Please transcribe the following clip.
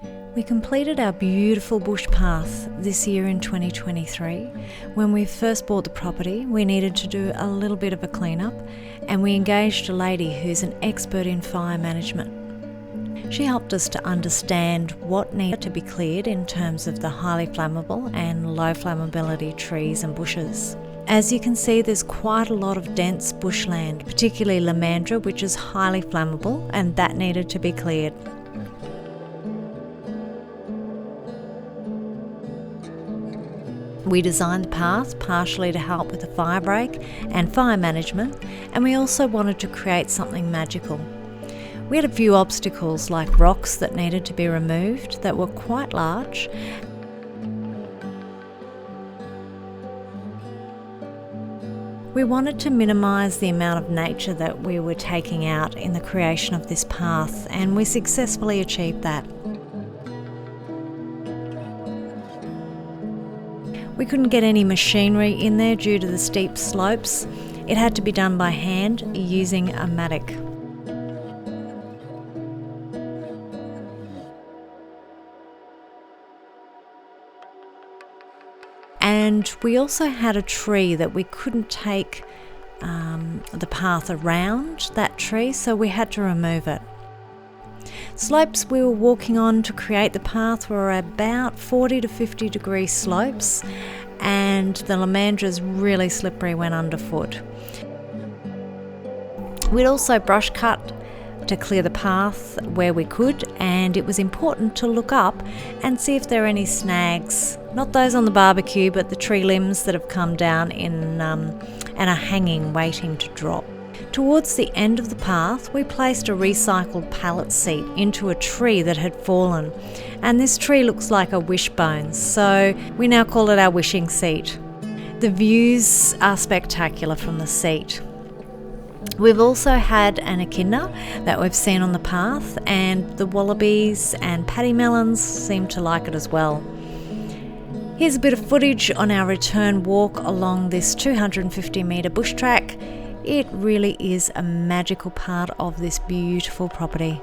We completed our beautiful bush path this year in 2023. When we first bought the property, we needed to do a little bit of a clean-up, and we engaged a lady who's an expert in fire management. She helped us to understand what needed to be cleared in terms of the highly flammable and low flammability trees and bushes. As you can see, there's quite a lot of dense bushland, particularly lomandra, which is highly flammable, and that needed to be cleared. We designed the path partially to help with the fire break and fire management, and we also wanted to create something magical. We had a few obstacles like rocks that needed to be removed that were quite large. We wanted to minimise the amount of nature that we were taking out in the creation of this path, and we successfully achieved that. We couldn't get any machinery in there due to the steep slopes. It had to be done by hand using a mattock. And we also had a tree that we couldn't take the path around that tree, so we had to remove it. Slopes we were walking on to create the path were about 40 to 50 degree slopes, and the lomandra's really slippery when underfoot. We'd also brush cut to clear the path where we could, and it was important to look up and see if there are any snags, not those on the barbecue but the tree limbs that have come down and are hanging waiting to drop. Towards the end of the path, we placed a recycled pallet seat into a tree that had fallen, and this tree looks like a wishbone, so we now call it our wishing seat. The views are spectacular from the seat. We've also had an echidna that we've seen on the path, and the wallabies and paddy melons seem to like it as well. Here's a bit of footage on our return walk along this 250 metre bush track. It really is a magical part of this beautiful property.